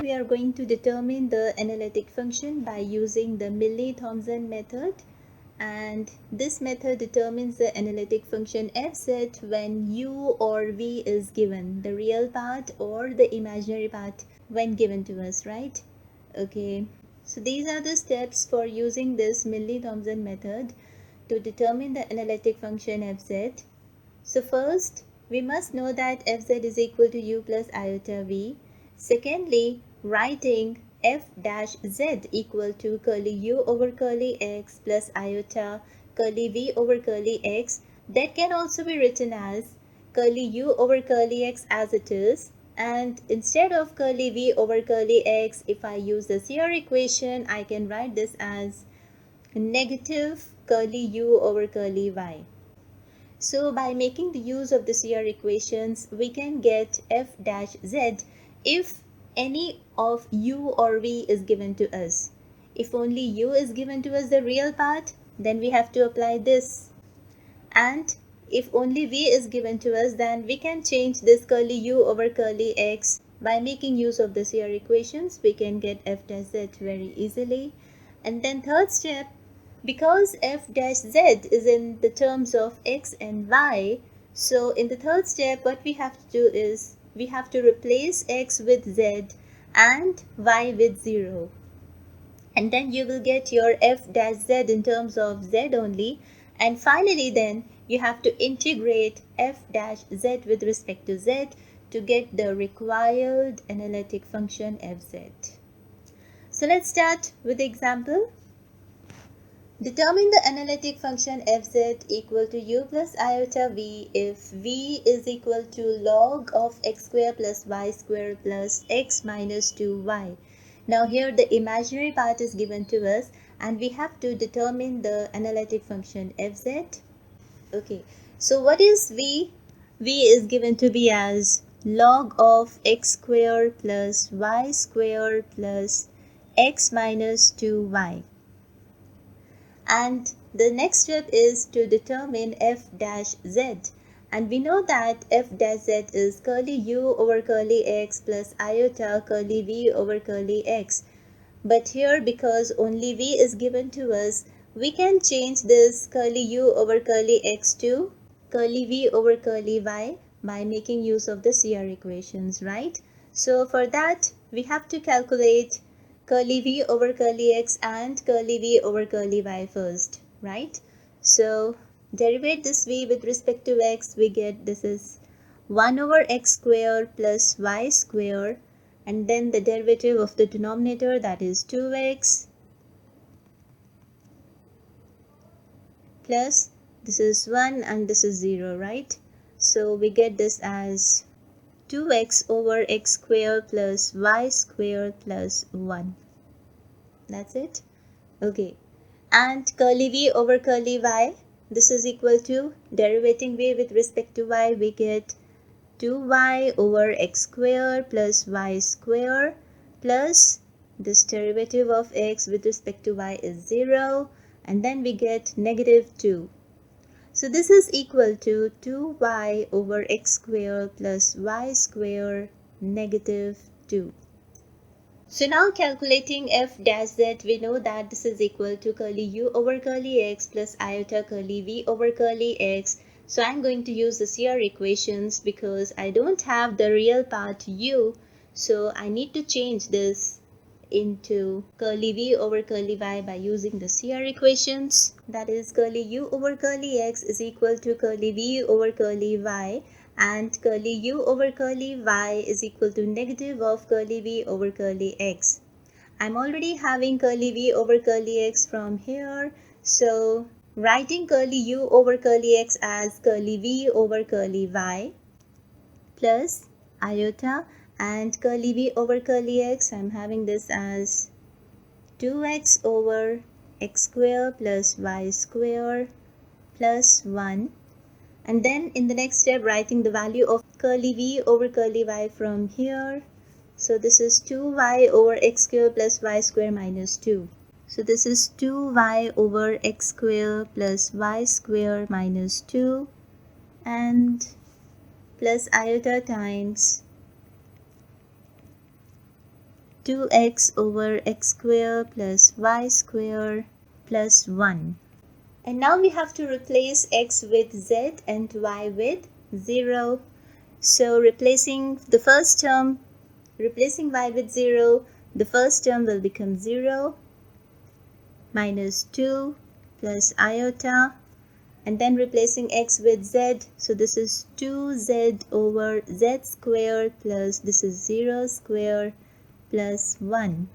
we are going to determine the analytic function by using the MILNE-Thomson method, and this method determines the analytic function fz when u or v is given, the real part or the imaginary part when given to us, right? Okay, so these are the steps for using this MILNE-Thomson method to determine the analytic function fz. So first, we must know that fz is equal to u plus iota v. Secondly, writing f dash z equal to curly u over curly x plus iota curly v over curly x. That can also be written as curly u over curly x as it is. And instead of curly v over curly x, if I use the CR equation, I can write this as negative curly u over curly y. So by making the use of the CR equations, we can get f dash z if any of u or v is given to us. If only u is given to us, the real part, then we have to apply this. And if only v is given to us, then we can change this curly u over curly x. By making use of the CR equations, we can get f dash z very easily. And then third step, because f dash z is in the terms of x and y, so in the third step what we have to do is we have to replace x with z and y with 0. And then you will get your f dash z in terms of z only. And finally then you have to integrate f dash z with respect to z to get the required analytic function fz. So let's start with the example. Determine the analytic function fz equal to u plus iota v if v is equal to log of x square plus y square plus x minus 2y. Now here the imaginary part is given to us and we have to determine the analytic function fz. Okay, so what is v? V is given to be as log of x square plus y square plus x minus 2y. And the next step is to determine f dash z. And we know that f dash z is curly u over curly x plus iota curly v over curly x. But here, because only v is given to us, we can change this curly u over curly x to curly v over curly y by making use of the CR equations, right? So for that, we have to calculate curly v over curly x and curly v over curly y first, right? So derivate this v with respect to x, we get this is 1 over x square plus y square, and then the derivative of the denominator, that is 2x, plus this is 1 and this is 0, right? So we get this as 2x over x square plus y square plus 1. That's it. Okay. And curly v over curly y, this is equal to derivating v with respect to y, we get 2y over x square plus y square plus this derivative of x with respect to y is 0, and then we get negative 2. So this is equal to 2y over x square plus y square negative 2. So now calculating f dash z, we know that this is equal to curly u over curly x plus iota curly v over curly x. So I'm going to use the CR equations because I don't have the real part u. So I need to change this into curly v over curly y by using the CR equations. That is, curly u over curly x is equal to curly v over curly y, and curly u over curly y is equal to negative of curly v over curly x. I'm already having curly v over curly x from here, so writing curly u over curly x as curly v over curly y plus iota, and curly v over curly x, I'm having this as 2x over x square plus y square plus 1. And then in the next step, writing the value of curly v over curly y from here. So this is 2y over x square plus y square minus 2. So this is 2y over x square plus y square minus 2 and plus iota times 2x over x square plus y square plus 1. And now we have to replace x with z and y with 0. So replacing y with 0, the first term will become 0 minus 2 plus iota, and then replacing x with z, so this is 2z over z square plus this is 0 square plus 1,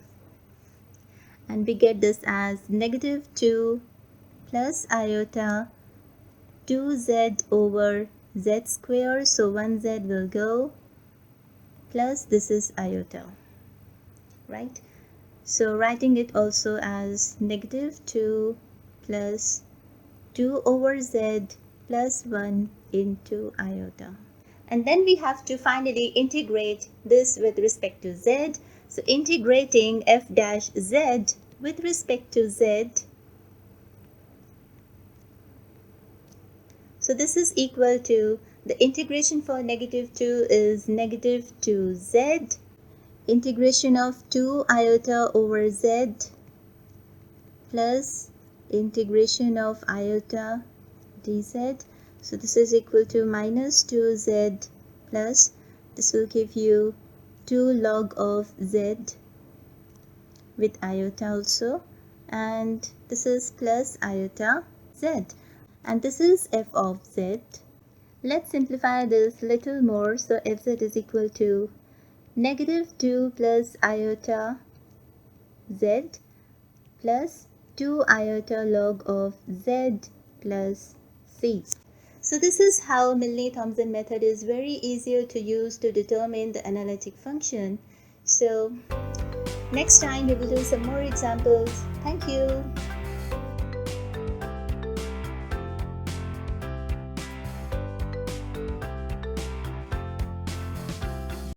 and we get this as negative 2 plus iota 2z over z square, so 1z will go, plus this is iota, right? So writing it also as negative 2 plus 2 over z plus 1 into iota. And then we have to finally integrate this with respect to z. So integrating f dash z with respect to z. So this is equal to, the integration for negative 2 is negative 2z. Integration of 2 iota over z plus integration of iota dz. So this is equal to minus 2z plus, this will give you 2 log of z with iota also, and this is plus iota z, and this is f of z. Let's simplify this little more. So fz is equal to negative 2 plus iota z plus 2 iota log of z plus c. So this is how MILNE-Thomson method is very easier to use to determine the analytic function. So next time we will do some more examples. Thank you.